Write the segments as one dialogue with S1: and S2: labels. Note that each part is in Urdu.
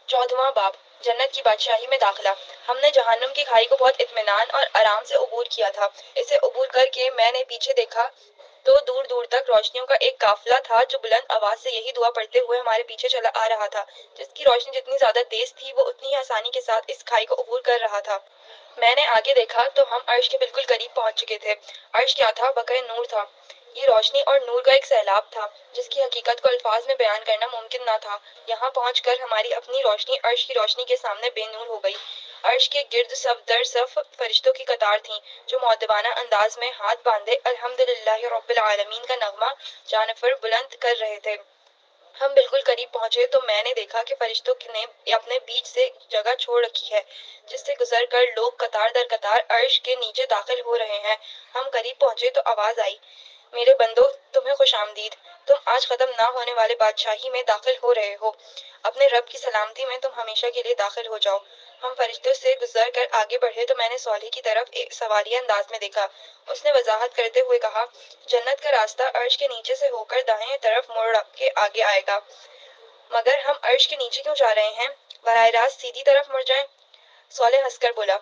S1: 14واں باب جنت کی بادشاہی میں داخلہ۔ ہم نے جہنم کی کھائی کو بہت اطمینان اور آرام سے عبور کیا تھا۔ اسے عبور کر کے میں نے پیچھے دیکھا تو دور دور تک روشنیوں کا ایک قافلہ تھا جو بلند آواز سے یہی دعا پڑھتے ہوئے ہمارے پیچھے چلا آ رہا تھا۔ جس کی روشنی جتنی زیادہ تیز تھی وہ اتنی ہی آسانی کے ساتھ اس کھائی کو عبور کر رہا تھا۔ میں نے آگے دیکھا تو ہم عرش کے بالکل قریب پہنچ چکے تھے۔ عرش کیا تھا؟ بقعہ نور تھا۔ یہ روشنی اور نور کا ایک سیلاب تھا جس کی حقیقت کو الفاظ میں بیان کرنا ممکن نہ تھا۔ یہاں پہنچ کر ہماری اپنی روشنی عرش کی روشنی کے سامنے بے نور ہو گئی۔ عرش کے گرد صف در صف فرشتوں کی قطار تھی جو مؤدبانہ انداز میں ہاتھ باندھے الحمدللہ رب العالمین کا نغمہ جانفر بلند کر رہے تھے۔ ہم بالکل قریب پہنچے تو میں نے دیکھا کہ فرشتوں نے اپنے بیچ سے جگہ چھوڑ رکھی ہے جس سے گزر کر لوگ قطار در قطار عرش کے نیچے داخل ہو رہے ہیں۔ ہم قریب پہنچے تو آواز آئی، میرے بندو تمہیں خوش آمدید، تم آج ختم نہ ہونے والے بادشاہی میں داخل ہو رہے ہو، اپنے رب کی سلامتی میں تم ہمیشہ کے لیے داخل ہو جاؤ۔ ہم فرشتوں سے گزر کر آگے بڑھے تو میں نے صالح کی طرف ایک سوالیہ انداز میں دیکھا۔ اس نے وضاحت کرتے ہوئے کہا، جنت کا راستہ عرش کے نیچے سے ہو کر دائیں طرف مڑ کے آگے آئے گا۔ مگر ہم عرش کے نیچے کیوں جا رہے ہیں؟ براہ راست سیدھی طرف مڑ جائیں۔ صالح ہنس کر بولا،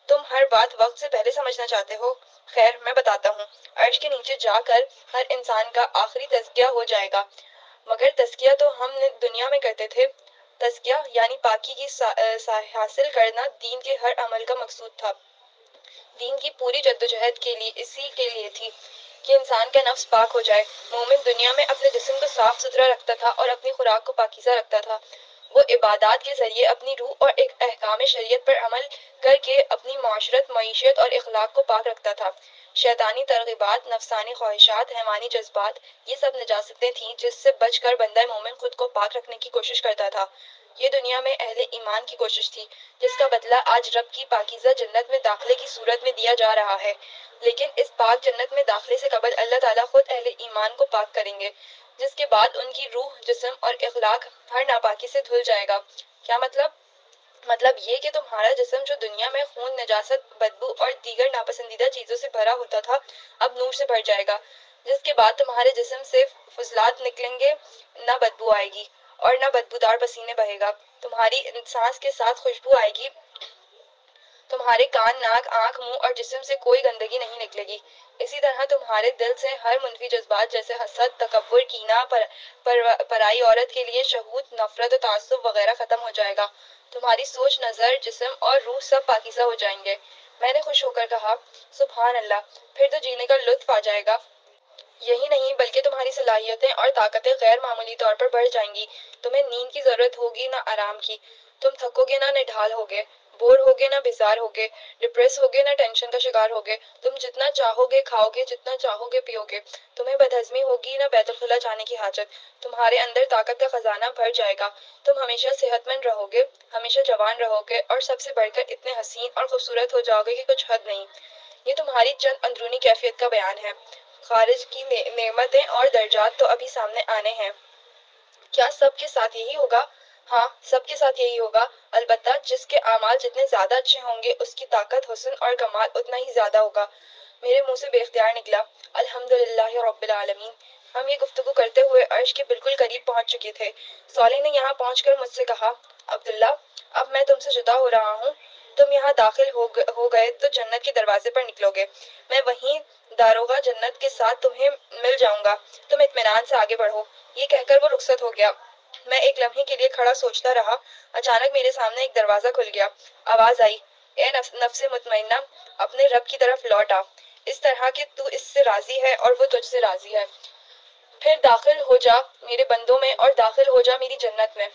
S1: تم ہر بات وقت سے پہلے سمجھنا چاہتے ہو۔ خیر میں بتاتا ہوں۔ عرش کے نیچے جا کر ہر انسان کا آخری تزکیہ ہو جائے گا۔ مگر تزکیہ تو ہم نے دنیا میں کرتے تھے۔ تزکیہ یعنی پاکی کی حاصل کرنا دین کے ہر عمل کا مقصود تھا۔ دین کی پوری جدوجہد کے لیے اسی کے لیے تھی کہ انسان کا نفس پاک ہو جائے۔ مومن دنیا میں اپنے جسم کو صاف ستھرا رکھتا تھا اور اپنی خوراک کو پاکیزہ رکھتا تھا۔ وہ عبادات کے ذریعے اپنی روح اور ایک احکام شریعت پر عمل کر کے اپنی معاشرت، معیشت اور اخلاق کو پاک رکھتا تھا۔ شیطانی ترغیبات، نفسانی خواہشات، حیوانی جذبات، یہ سب نجاستیں تھیں جس سے بچ کر بندہ مومن خود کو پاک رکھنے کی کوشش کرتا تھا۔ یہ دنیا میں اہل ایمان کی کوشش تھی جس کا بدلہ آج رب کی پاکیزہ جنت میں داخلے کی صورت میں دیا جا رہا ہے۔ لیکن اس پاک جنت میں داخلے سے قبل اللہ تعالیٰ خود اہل ایمان کو پاک کریں گے، جس کے بعد ان کی روح، جسم اور اخلاق ہر ناپاکی سے دھل جائے گا۔ کیا مطلب؟ مطلب یہ کہ تمہارا جسم جو دنیا میں خون، نجاست، بدبو اور دیگر ناپسندیدہ چیزوں سے بھرا ہوتا تھا اب نور سے بھر جائے گا، جس کے بعد تمہارے جسم سے فضلات نکلیں گے، نہ بدبو آئے گی اور نہ بدبودار پسینے بہے گا۔ تمہاری سانس کے ساتھ خوشبو آئے گی۔ تمہارے کان، ناک، آنکھ، منہ اور جسم سے کوئی گندگی نہیں نکلے گی۔ اسی طرح تمہارے دل سے ہر منفی جذبات جیسے حسد، تکبر، کینہ، پرائی عورت کے لیے شہوت، نفرت و تعصب وغیرہ ختم ہو جائے گا۔ تمہاری سوچ، نظر، جسم اور روح سب پاکیزہ ہو جائیں گے۔ میں نے خوش ہو کر کہا، سبحان اللہ، پھر تو جینے کا لطف آ جائے گا۔ یہی نہیں بلکہ تمہاری صلاحیتیں اور طاقتیں غیر معمولی طور پر بڑھ جائیں گی۔ تمہیں نیند کی ضرورت ہوگی نہ آرام کی۔ تم تھکو گے نہ نڈھال ہوگے، بور ہوگے نہ بیزار ہوگے، ڈپریس ہوگے نہ ٹینشن کا شکار ہوگے۔ تم جتنا چاہو گے کھاؤ گے، جتنا چاہو گے پیو گے۔ تمہیں بدہضمی ہوگی نہ بیت الخلا جانے کی حاجت۔ تمہارے اندر طاقت کا خزانہ بھر جائے گا۔ تم ہمیشہ صحت مند رہو گے، ہمیشہ جوان رہو گے اور سب سے بڑھ کر اتنے حسین اور خوبصورت ہو جاؤ گے کہ کچھ حد نہیں۔ یہ تمہاری چند اندرونی کیفیت کا بیان ہے۔ خارج کی نعمتیں اور درجات تو ابھی سامنے آنے ہیں۔ کیا سب کے ساتھ یہی ہوگا؟ ہاں، سب کے ساتھ یہی ہوگا، البتہ جس کے اعمال جتنے زیادہ اچھے ہوں گے اس کی طاقت، حسن اور کمال اتنا ہی زیادہ ہوگا۔ میرے منہ سے بے اختیار نکلا، الحمدللہ رب العالمین۔ ہم یہ گفتگو کرتے ہوئے عرش کے بالکل قریب پہنچ چکے تھے۔ صالح نے یہاں پہنچ کر مجھ سے کہا، عبداللہ، اب میں تم سے جدا ہو رہا ہوں۔ تم یہاں داخل ہو گئے تو جنت کے دروازے پر نکلو گے۔ میں وہیں داروغہ جنت کے ساتھ تمہیں مل جاؤں گا۔ تم اطمینان سے آگے بڑھو۔ یہ کہہ کر وہ رخصت ہو گیا۔ میں ایک لمحے کے لیے کھڑا سوچتا رہا۔ اچانک میرے سامنے ایک دروازہ کھل گیا۔ آواز آئی، اے نفس مطمئنہ، اپنے رب کی طرف لوٹ آ، اس طرح کہ تو اس سے راضی ہے اور وہ تجھ سے راضی ہے۔ پھر داخل ہو جا میرے بندوں میں اور داخل ہو جا میری جنت میں۔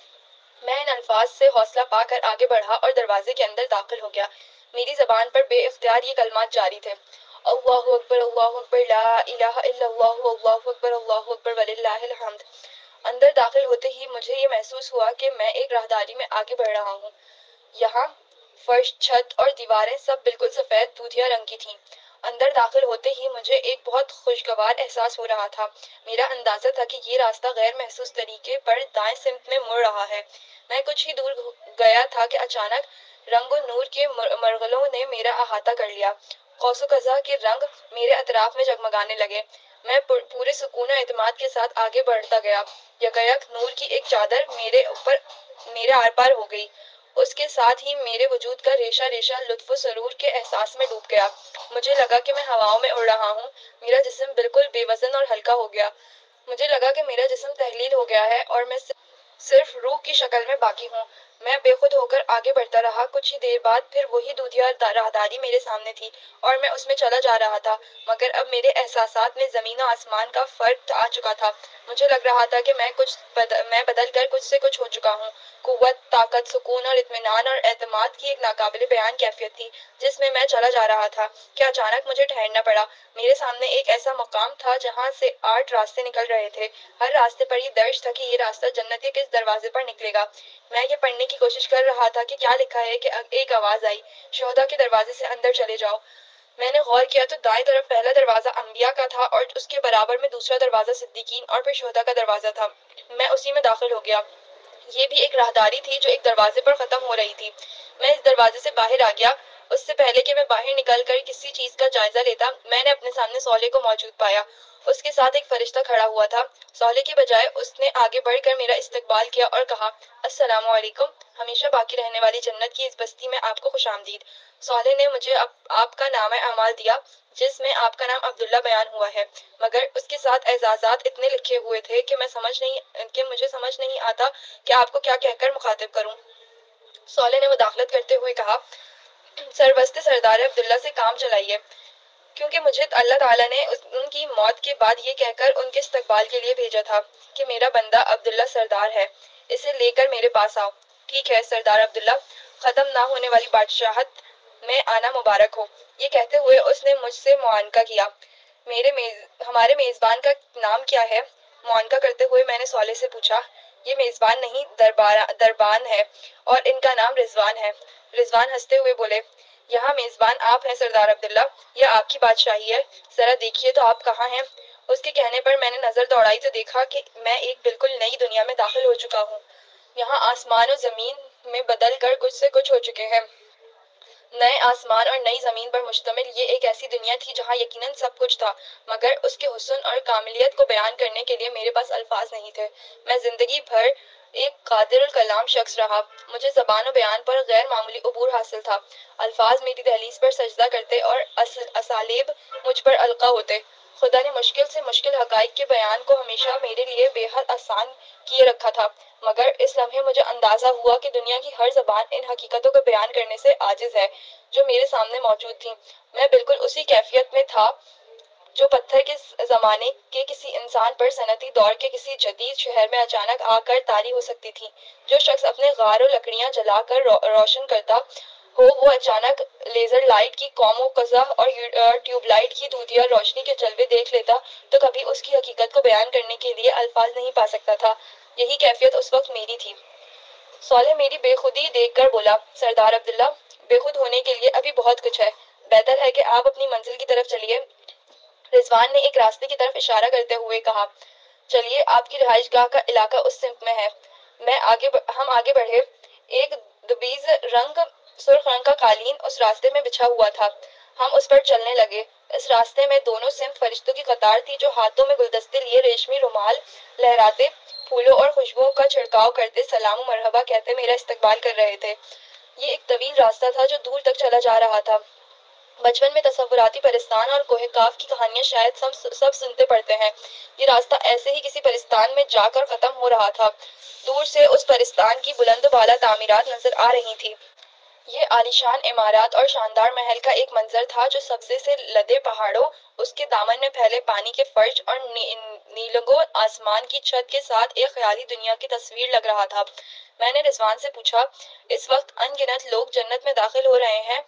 S1: میں ان الفاظ سے حوصلہ پا کر آگے بڑھا اور دروازے کے اندر داخل ہو گیا۔ میری زبان پر بے اختیار یہ کلمات جاری تھے، اللہ اکبر، لا الہ الا اللہ، اللہ اکبر وللہ الحمد۔ اندر داخل ہوتے ہی مجھے یہ محسوس ہوا کہ میں ایک راہداری میں آگے بڑھ رہا ہوں۔ یہاں فرش، چھت اور دیواریں سب بالکل سفید دودھیا رنگ کی تھیں۔ اندر داخل ہوتے ہی مجھے ایک بہت خوشگوار احساس ہو رہا تھا۔ میرا اندازہ تھا کہ یہ راستہ غیر محسوس طریقے پر دائیں سمت میں مڑ رہا ہے۔ میں کچھ ہی دور گیا تھا کہ اچانک رنگ و نور کے مرغلوں نے میرا احاطہ کر لیا۔ قوس و قزح کے رنگ میرے اطراف میں جگمگانے لگے۔ میں پورے سکون و اعتماد کے ساتھ آگے بڑھتا گیا۔ یکایک نور کی ایک چادر میرے میرے آر پار ہو گئی۔ اس کے ساتھ ہی میرے وجود کا ریشہ ریشہ لطف و سرور کے احساس میں ڈوب گیا۔ مجھے لگا کہ میں ہواؤں میں اڑ رہا ہوں، میرا جسم بالکل بے وزن اور ہلکا ہو گیا۔ مجھے لگا کہ میرا جسم تحلیل ہو گیا ہے اور میں صرف روح کی شکل میں باقی ہوں۔ میں بے خود ہو کر آگے بڑھتا رہا۔ کچھ ہی دیر بعد پھر وہی دودھیا راہداری میرے سامنے تھی اور میں اس میں چلا جا رہا تھا، مگر اب میرے احساسات میں زمین و آسمان کا فرق آ چکا تھا۔ مجھے لگ رہا تھا کہ میں بدل کر کچھ سے کچھ ہو چکا ہوں۔ قوت، طاقت، سکون اور اطمینان اور اعتماد کی ایک ناقابل بیان کیفیت تھی جس میں چلا جا رہا تھا کہ اچانک مجھے ٹھہرنا پڑا۔ میرے سامنے ایک ایسا مقام تھا جہاں سے 8 راستے نکل رہے تھے۔ ہر راستے پر یہ درج تھا کہ یہ راستہ جنت کے کس دروازے پر نکلے گا۔ میں یہ پڑھنے کی کوشش کر رہا تھا کہ کیا لکھا ہے کہ ایک آواز آئی، شہداء کے دروازے سے اندر چلے جاؤ۔ میں نے غور کیا تو دائیں طرف پہلا دروازہ انبیاء کا تھا اور اس کے برابر میں دوسرا دروازہ صدیقین اور پھر شہداء کا دروازہ تھا۔ میں اسی میں داخل ہو گیا۔ یہ بھی ایک راہداری تھی جو ایک دروازے پر ختم ہو رہی تھی۔ میں اس دروازے سے باہر آ گیا۔ اس سے پہلے کہ میں باہر نکل کر کسی چیز کا جائزہ لیتا، میں نے اپنے سامنے صالح کو موجود پایا۔ اس کے ساتھ ایک فرشتہ کھڑا ہوا تھا۔ صالح کے بجائے اس نے آگے بڑھ کر میرا استقبال کیا اور کہا، السلام علیکم، ہمیشہ باقی رہنے والی جنت کی اس بستی میں آپ کو خوش آمدید۔ صالح نے مجھے آپ کا نامہ اعمال دیا جس میں آپ کا نام عبداللہ بیان ہوا ہے، مگر اس کے ساتھ اعزازات اتنے لکھے ہوئے تھے کہ مجھے سمجھ نہیں آتا کہ آپ کو کیا کہہ کر مخاطب کروں۔ صالح نے مداخلت کرتے ہوئے کہا، سروستے سردار عبداللہ سے کام چلائیے، کیونکہ مجھے اللہ تعالیٰ نے ان کی موت کے بعد یہ کہہ کر ان کے استقبال کے لیے بھیجا تھا کہ میرا بندہ عبداللہ سردار ہے، اسے لے کر میرے پاس آؤ۔ ٹھیک ہے سردار عبداللہ، ختم نہ ہونے والی بادشاہت میں آنا مبارک ہو۔ یہ کہتے ہوئے اس نے مجھ سے معانقہ کیا۔ ہمارے میزبان کا نام کیا ہے؟ معانقہ کرتے ہوئے میں نے صالح سے پوچھا۔ یہ میزبان نہیں، دربان ہے اور ان کا نام رضوان ہے۔ رضوان ہنستے ہوئے بولے، یہاں میزبان آپ ہیں سردار عبداللہ، یہ آپ کی بادشاہی ہے، ذرا دیکھیے تو آپ کہاں ہیں؟ اس کے کہنے پر میں نے نظر دوڑائی تو دیکھا کہ میں ایک بالکل نئی دنیا میں داخل ہو چکا ہوں۔ یہاں آسمان و زمین میں بدل کر کچھ سے کچھ ہو چکے ہیں۔ نئے آسمان اور نئی زمین پر مشتمل یہ ایک ایسی دنیا تھی جہاں یقیناً سب کچھ تھا، مگر اس کے حسن اور کاملیت کو بیان کرنے کے لیے میرے پاس الفاظ نہیں تھے۔ میں زندگی بھر ایک قادر الکلام شخص رہا، مجھے زبان و بیان پر غیر معمولی عبور حاصل تھا۔ الفاظ میری دہلیز پر سجدہ کرتے اور اسالیب مجھ پر القا ہوتے۔ خدا نے مشکل سے مشکل حقائق کے بیان کو ہمیشہ میرے لیے بے حد آسان کیے رکھا تھا، مگر اس لمحے مجھے اندازہ ہوا کہ دنیا کی ہر زبان ان حقیقتوں کو بیان کرنے سے عاجز ہے جو میرے سامنے موجود تھیں۔ میں بالکل اسی کیفیت میں تھا جو پتھر کے زمانے کے کسی انسان پر صنعتی دور کے کسی جدید شہر میں اچانک آ کر طاری ہو سکتی تھی۔ جو شخص اپنے غار و لکڑیاں جلا کر روشن کرتا ہو وہ اچانک لیزر لائٹ کی قوم و قزح اور ٹیوب لائٹ کی دودھیا روشنی کے جلوے دیکھ لیتا تو کبھی اس کی حقیقت کو بیان کرنے کے لیے الفاظ نہیں پا سکتا تھا۔ یہی کیفیت اس وقت میری تھی۔ صالح میری بے خودی دیکھ کر بولا، سردار عبداللہ، بے خود ہونے کے لیے ابھی بہت کچھ ہے، بہتر ہے کہ آپ اپنی منزل کی طرف چلیے۔ رضوان نے ایک راستے کی طرف اشارہ کرتے ہوئے کہا، چلیے آپ کی رہائش گاہ کا علاقہ اس سمت میں ہے۔ ہم آگے بڑھے۔ ایک دبیز سرخ رنگ کا قالین اس راستے میں بچھا ہوا تھا۔ ہم اس پر چلنے لگے۔ اس راستے میں دونوں سمت فرشتوں کی قطار تھی جو ہاتھوں میں گلدستے لیے ریشمی رومال لہراتے، پھولوں اور خوشبوؤں کا چھڑکاؤ کرتے، سلام و مرحبا کہتے میرا استقبال کر رہے تھے۔ یہ ایک طویل راستہ تھا جو دور تک چلا جا رہا تھا۔ بچپن میں تصوراتی پرستان اور کوہ کاف کی کہانیاں شاید سب سنتے پڑھتے ہیں۔ یہ راستہ ایسے ہی کسی پرستان میں جا کر ختم ہو رہا تھا۔ دور سے اس پرستان کی بلند و بالا تعمیرات نظر آ رہی تھیں۔ یہ عالیشان عمارات اور شاندار محل کا ایک منظر تھا جو سبزے سے لدے پہاڑوں، اس کے دامن میں پھیلے پانی کے فرش اور نیلگوں آسمان کی چھت کے ساتھ ایک خیالی دنیا کی تصویر لگ رہا تھا۔ میں نے رضوان سے پوچھا، اس وقت ان گنت لوگ جنت میں داخل ہو رہے ہیں،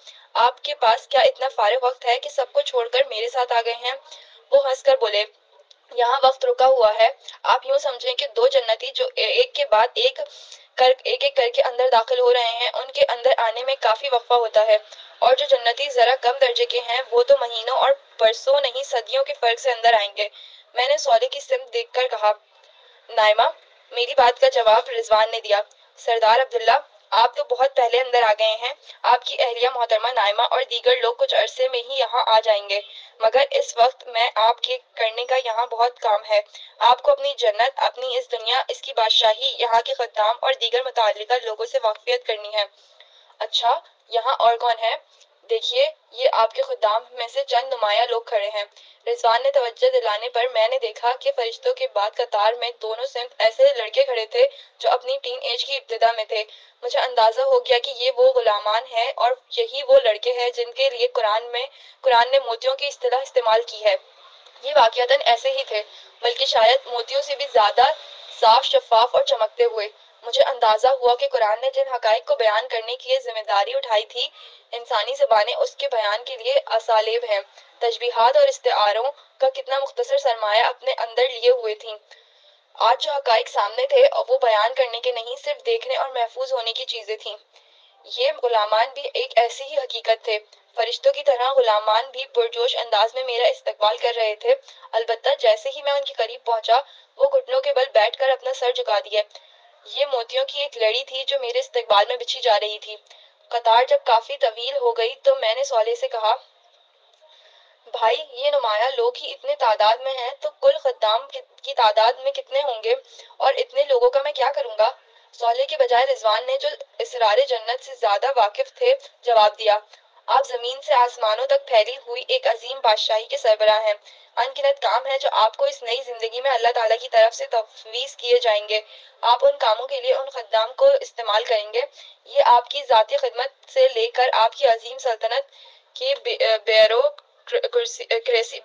S1: آپ کے پاس کیا اتنا فارغ وقت ہے کہ سب کو چھوڑ کر میرے ساتھ آ گئے ہیں؟ وہ ہنس کر بولے، یہاں وقت رکا ہوا ہے، آپ یوں سمجھیں کہ دو جنتی جو ایک کے بعد ایک کر کے اندر داخل ہو رہے ہیں، ان کے اندر آنے میں کافی وقفہ ہوتا ہے، اور جو جنتی ذرا کم درجے کے ہیں وہ تو مہینوں اور برسوں نہیں صدیوں کے فرق سے اندر آئیں گے۔ میں نے صالح کی سمت دیکھ کر کہا، نائمہ، میری بات کا جواب رضوان نے دیا، سردار عبداللہ، آپ تو بہت پہلے اندر آ گئے ہیں۔ آپ کی اہلیہ محترمہ نائمہ اور دیگر لوگ کچھ عرصے میں ہی یہاں آ جائیں گے، مگر اس وقت میں آپ کے کرنے کا یہاں بہت کام ہے۔ آپ کو اپنی جنت، اپنی اس دنیا، اس کی بادشاہی، یہاں کے خدام اور دیگر متعلقہ لوگوں سے واقفیت کرنی ہے۔ اچھا، یہاں اور کون ہے؟ دیکھیے، یہ آپ کے خدام میں سے چند نمایاں لوگ کھڑے ہیں۔ رضوان نے توجہ دلانے پر میں نے دیکھا کہ فرشتوں کے بعد قطار میں دونوں سمت ایسے لڑکے کھڑے تھے جو اپنی ٹین ایج کی ابتدا میں تھے۔ مجھے اندازہ ہو گیا کہ یہ وہ غلامان ہیں اور یہی وہ لڑکے ہیں جن کے لیے قرآن نے موتیوں کی اصطلاح استعمال کی ہے۔ یہ واقعتاً ایسے ہی تھے، بلکہ شاید موتیوں سے بھی زیادہ صاف، شفاف اور چمکتے ہوئے۔ مجھے اندازہ ہوا کہ قرآن نے جن حقائق کو بیان کرنے کی یہ ذمہ داری اٹھائی تھی، انسانی زبانیں اس کے بیان کے لیے اسالیب ہیں، تشبیہات اور استعاروں کا کتنا مختصر سرمایہ اپنے اندر لیے ہوئے تھیں۔ آج جو حقائق سامنے تھے وہ بیان کرنے کے نہیں، صرف دیکھنے اور محفوظ ہونے کی چیزیں تھیں۔ یہ غلامان بھی ایک ایسی ہی حقیقت تھے۔ فرشتوں کی طرح غلامان بھی پرجوش انداز میں میرا استقبال کر رہے تھے، البتہ جیسے ہی میں ان کے قریب پہنچا، وہ گھٹنوں کے بل بیٹھ کر اپنا سر جھکا دیے۔ یہ موتیوں کی ایک لڑی تھی جو میرے استقبال میں بچھی جا رہی تھی۔ قطار جب کافی طویل ہو گئی تو میں نے صالح سے کہا، بھائی، یہ نمایاں لوگ ہی اتنے تعداد میں ہیں تو کل خدام کی تعداد میں کتنے ہوں گے؟ اور اتنے لوگوں کا میں کیا کروں گا؟ صالح کے بجائے رضوان نے، جو اسرار جنت سے زیادہ واقف تھے، جواب دیا، آپ زمین سے آسمانوں تک پھیلی ہوئی ایک عظیم بادشاہی کے سربراہ ہیں۔ ان گنت کام ہیں جو آپ کو اس نئی زندگی میں اللہ تعالیٰ کی طرف سے تفویض کیے جائیں گے۔ آپ ان کاموں کے لیے ان خدام کو استعمال کریں گے۔ یہ آپ کی ذاتی خدمت سے لے کر آپ کی عظیم سلطنت کی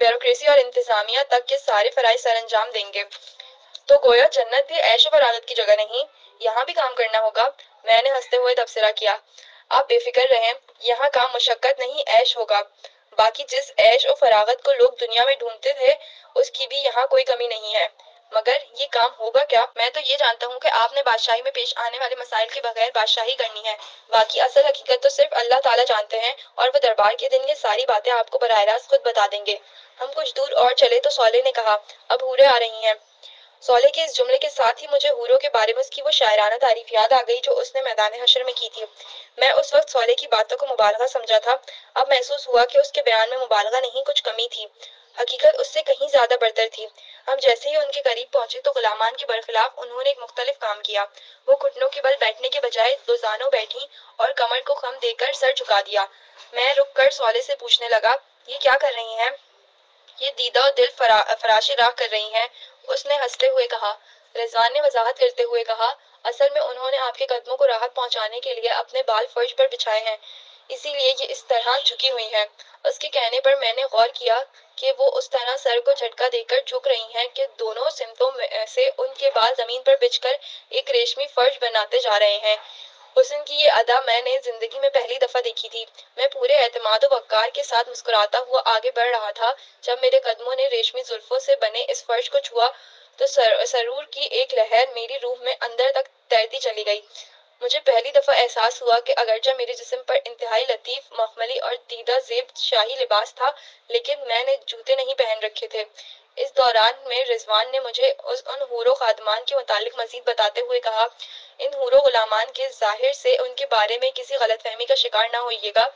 S1: بیوروکریسی اور انتظامیہ تک کے سارے فرائض سر انجام دیں گے۔ تو گویا جنت بھی عیش و فراغت کی جگہ نہیں، یہاں بھی کام کرنا ہوگا۔ میں نے ہنستے ہوئے تبصرہ کیا، آپ بے فکر رہیں، یہاں کام مشقت نہیں، عیش ہوگا۔ باقی جس عیش و فراغت کو لوگ دنیا میں ڈھونڈتے تھے، اس کی بھی یہاں کوئی کمی نہیں ہے۔ مگر یہ کام ہوگا کیا؟ میں تو یہ جانتا ہوں کہ آپ نے بادشاہی میں پیش آنے والے مسائل کے بغیر بادشاہی کرنی ہے۔ باقی اصل حقیقت تو صرف اللہ تعالیٰ جانتے ہیں، اور وہ دربار کے دن یہ ساری باتیں آپ کو براہ راست خود بتا دیں گے۔ ہم کچھ دور اور چلے تو صالح نے کہا، اب حوریں آ رہی ہیں۔ صالح کے اس جملے کے ساتھ ہی مجھے حوروں کے بارے میں اس کی وہ شاعرانہ تعریف یاد آ گئی جو اس نے میدان حشر میں کی تھی۔ میں اس وقت صالح کی باتوں کو مبالغہ سمجھا تھا، اب محسوس ہوا کہ اس کے بیان میں مبالغہ نہیں، کچھ کمی تھی۔ حقیقت اس سے کہیں زیادہ برتر تھی۔ ہم جیسے ہی ان کے قریب پہنچے تو غلامان کے برخلاف انہوں نے ایک مختلف کام کیا۔ وہ گھٹنوں کے بل بیٹھنے کے بجائے دو زانوں بیٹھیں اور کمر کو خم دے کر سر جھکا دیا۔ میں رک کر صالح سے پوچھنے لگا، یہ کیا کر رہی ہیں؟ یہ دیدہ و دل فراش راہ کر رہی ہیں، اس نے ہنستے ہوئے کہا۔ رضوان نے وضاحت کرتے ہوئے کہا، اصل میں انہوں نے آپ کے قدموں کو راحت پہنچانے کے لیے اپنے بال فرش پر بچھائے ہیں، اسی لیے یہ اس طرح جھکی ہوئی ہیں۔ اس کے کہنے پر میں نے غور کیا کہ وہ اس طرح سر کو جھٹکا دے کر جھک رہی ہیں کہ دونوں سمتوں سے ان کے بال زمین پر بچھ کر ایک ریشمی فرش بناتے جا رہے ہیں۔ حسن کی یہ ادا میں نے زندگی میں پہلی دفعہ دیکھی تھی۔ میں پورے اعتماد و وقار کے ساتھ مسکراتا ہوا آگے بڑھ رہا تھا، جب میرے قدموں نے ریشمی زلفوں سے بنے اس فرش کو چھوا تو سرور کی ایک لہر میری روح میں اندر تک تیرتی چلی گئی۔ مجھے پہلی دفعہ احساس ہوا کہ اگرچہ میرے جسم پر انتہائی لطیف، مخملی اور دیدہ زیب شاہی لباس تھا، لیکن میں نے جوتے نہیں پہن رکھے تھے۔ اس دوران میں رضوان نے مجھے ان حور و خادمان کے متعلق مزید بتاتے ہوئے کہا، ان حور و غلامان کے ظاہر سے ان کے بارے میں کسی غلط فہمی کا شکار نہ ہوئیے گا۔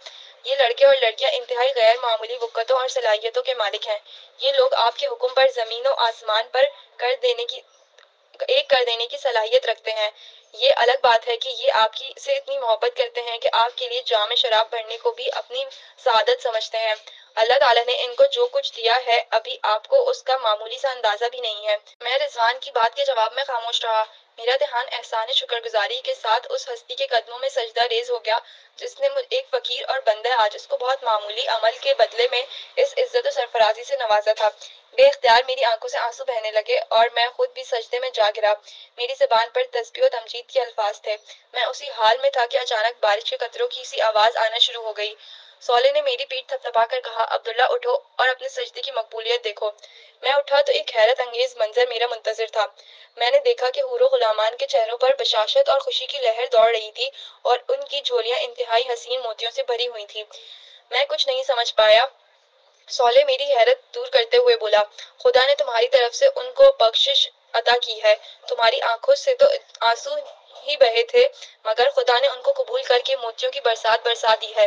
S1: یہ لڑکے اور لڑکیاں انتہائی غیر معمولی وقتوں اور صلاحیتوں کے مالک ہیں۔ یہ لوگ آپ کے حکم پر زمین و آسمان پر ایک کر دینے کی صلاحیت رکھتے ہیں۔ یہ الگ بات ہے کہ یہ آپ سے اتنی محبت کرتے ہیں کہ آپ کے لیے جام شراب بھرنے کو بھی اپنی سعادت سمجھتے ہیں۔ اللہ تعالیٰ نے ان کو جو کچھ دیا ہے، ابھی آپ کو اس کا معمولی سا اندازہ بھی نہیں ہے۔ میں رضوان کی بات کے جواب میں خاموش رہا۔ میرا دھیان احسان شکرگزاری کے ساتھ اس ہستی کے قدموں میں سجدہ ریز ہو گیا جس نے ایک فقیر اور بندہ عاجز کو بہت معمولی عمل کے بدلے میں اس عزت و سرفرازی سے نوازا تھا۔ بے اختیار میری آنکھوں سے آنسو بہنے لگے اور میں خود بھی سجدے میں جا گرا۔ میری زبان پر تسبیح و تمجید کے الفاظ تھے۔ میں اسی حال میں تھا کہ اچانک بارش کے قطروں کی سی آواز آنا شروع ہو گئی۔ صالح نے میری پیٹھ تھپتھپا کر کہا، عبداللہ اٹھو اور اپنے سجدے کی مقبولیت دیکھو۔ میں اٹھا تو ایک حیرت انگیز منظر میرا منتظر تھا۔ میں نے دیکھا کہ حور و غلامان کے چہروں پر بشاشت اور خوشی کی لہر دوڑ رہی تھی اور ان کی جھولیاں انتہائی حسین موتیوں سے بھری ہوئی تھیں۔ میں کچھ نہیں سمجھ پایا۔ صالح میری حیرت دور کرتے ہوئے بولا، خدا نے تمہاری طرف سے ان کو بخشش عطا کی ہے، تمہاری آنکھوں سے تو آنسو ہی بہے تھے مگر خدا نے ان کو قبول کر کے موتیوں کی برسات برسا دی ہے۔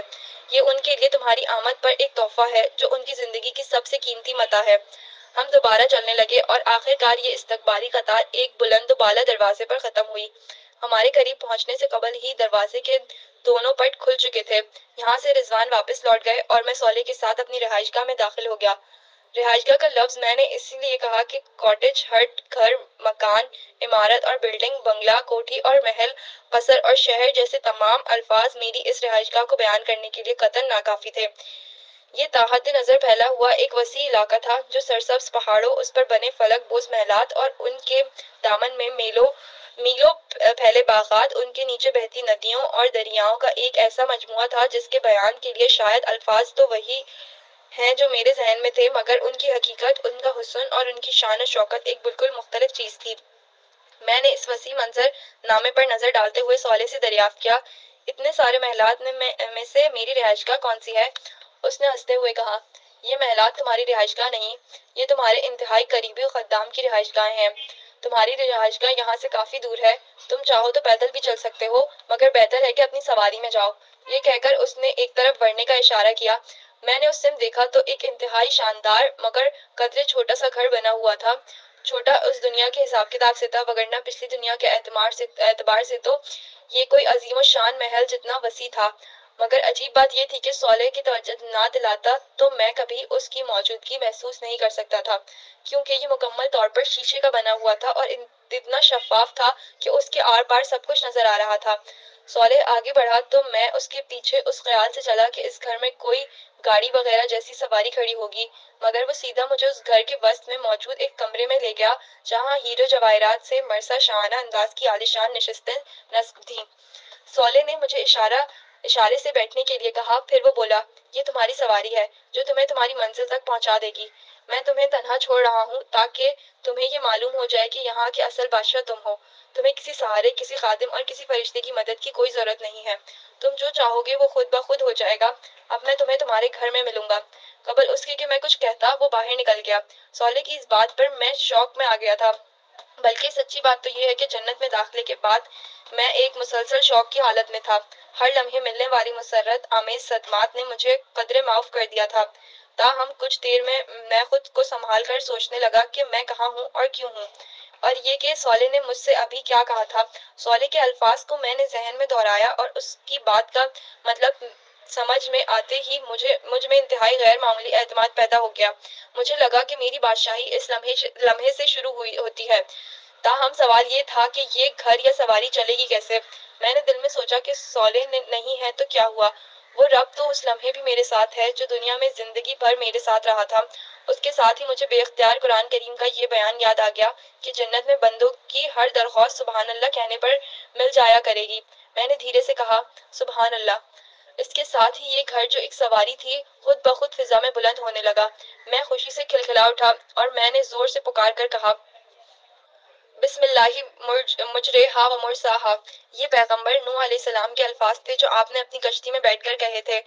S1: یہ ان کے لیے تمہاری آمد پر ایک تحفہ ہے جو ان کی زندگی کی سب سے قیمتی متاع ہے۔ ہم دوبارہ چلنے لگے اور آخر کار یہ استقبالی قطار ایک بلند و بالا دروازے پر ختم ہوئی۔ ہمارے قریب پہنچنے سے قبل ہی دروازے کے دونوں پٹ کھل چکے تھے۔ یہاں سے رضوان واپس لوٹ گئے اور میں صالح کے ساتھ اپنی رہائش گاہ میں داخل ہو گیا۔ رہائش گاہ کا لفظ میں نے اسی لیے کہا کہ کاٹیج، ہٹ، گھر، مکان، عمارت اور بلڈنگ، بنگلہ، کوٹھی اور محل، قصر اور شہر جیسے تمام الفاظ میری اس رہائش گاہ کو بیان کرنے کے لیے قطعاً ناکافی تھے۔ یہ تاحد نظر پھیلا ہوا ایک وسیع علاقہ تھا جو سرسبز پہاڑوں، اس پر بنے فلک بوس محلات اور ان کے دامن میں میلوں پھیلے باغات، ان کے نیچے بہتی ندیوں اور دریاؤں کا ایک ایسا مجموعہ تھا جس کے بیان کے لیے شاید الفاظ تو وہی ہیں جو میرے ذہن میں تھے مگر ان کی حقیقت، ان کا حسن اور ان کی شان و شوکت ایک بالکل مختلف چیز تھی۔ میں نے اس وسیع منظر نامے پر نظر ڈالتے ہوئے صالح سے دریافت کیا، اتنے سارے محلات میں سے میری رہائش گاہ کون سی ہے؟ اس نے ہنستے ہوئے کہا، یہ محلات تمہاری رہائش گاہ نہیں، یہ تمہارے انتہائی قریبی و خدام کی رہائش گاہیں ہیں۔ تمہاری رہائش گاہ یہاں سے کافی دور ہے، تم چاہو تو پیدل بھی چل سکتے ہو مگر بہتر ہے کہ اپنی سواری میں جاؤ۔ یہ کہہ کر اس نے ایک طرف بڑھنے کا اشارہ کیا۔ میں نے اس سمت دیکھا تو ایک انتہائی شاندار مگر قدرے چھوٹا سا گھر بنا ہوا تھا۔ چھوٹا اس دنیا کے حساب کتاب سے تھا، وگرنہ پچھلی دنیا کے اعتبار سے تو یہ کوئی عظیم الشان محل جتنا وسیع تھا۔ مگر عجیب بات یہ تھی کہ صالح کی توجہ نہ دلاتا تو میں کبھی اس کی موجودگی محسوس نہیں کر سکتا تھا، کیونکہ یہ مکمل طور پر شیشے کا بنا ہوا تھا اور اتنا شفاف تھا کہ اس کے آر پار سب کچھ نظر آ رہا تھا۔ صالح آگے بڑھا تو میں اس کے پیچھے اس خیال سے چلا کہ اس گھر میں کوئی گاڑی وغیرہ جیسی سواری کھڑی ہوگی، مگر وہ سیدھا مجھے اس گھر کے وسط میں موجود ایک کمرے میں لے گیا جہاں ہیرو جواہرات سے مرصع شاہانہ انداز کی عالیشان نشستیں نصب تھیں۔ صالح نے مجھے اشارے سے بیٹھنے کے لیے کہا، پھر وہ بولا، یہ تمہاری سواری ہے جو تمہیں تمہاری منزل تک پہنچا دے گی۔ میں تمہیں تنہا چھوڑ رہا ہوں تاکہ تمہیں یہ معلوم ہو جائے کہ یہاں کے اصل بادشاہ تم ہو۔ تمہیں کسی سہارے، کسی خادم اور کسی فرشتے کی مدد کی کوئی ضرورت نہیں ہے۔ تم جو چاہو گے وہ خود بخود ہو جائے گا۔ اب میں تمہیں تمہارے گھر میں ملوں گا۔ قبل اس کے کہ میں کچھ کہتا وہ باہر نکل گیا۔ صالح کی اس بات پر میں شوق میں آ گیا تھا، بلکہ سچی بات تو یہ ہے کہ جنت میں داخلے کے بعد میں ایک مسلسل شوق کی حالت میں تھا۔ ہر لمحے ملنے والی مسرت آمیز صدمات نے مجھے قدرے معاف کر دیا تھا۔ تاہم کچھ دیر میں خود کو سنبھال کر سوچنے لگا کہ میں کہاں ہوں اور کیوں ہوں، اور یہ کہ صالح نے مجھ سے ابھی کیا کہا تھا۔ صالح کے الفاظ کو میں نے ذہن میں دہرایا اور اس کی بات کا مطلب سمجھ میں آتے ہی مجھ میں انتہائی غیر معمولی اعتماد پیدا ہو گیا۔ مجھے لگا کہ میری بادشاہی اس لمحے سے شروع ہوتی ہے۔ تاہم سوال یہ تھا کہ یہ گھر یا سواری چلے گی کیسے؟ میں نے دل میں سوچا کہ صالح نہیں ہے تو کیا ہوا؟ وہ رب تو اس لمحے بھی میرے ساتھ ہے جو دنیا میں زندگی بھر میرے ساتھ رہا تھا۔ اس کے ساتھ ہی مجھے بے اختیار قرآن کریم کا یہ بیان یاد آ گیا کہ جنت میں بندوں کی ہر درخواست سبحان اللہ کہنے پر مل جایا کرے گی۔ میں نے دھیرے سے کہا، سبحان اللہ۔ اس کے ساتھ ہی یہ گھر جو ایک سواری تھی خود بخود فضا میں بلند ہونے لگا۔ میں خوشی سے کھلکھلا اٹھا اور میں نے زور سے پکار کر کہا، بسم اللہ مجریہا و مرساہا۔ یہ پیغمبر نوح علیہ السلام کے الفاظ تھے جو آپ نے اپنی کشتی میں بیٹھ کر کہے تھے۔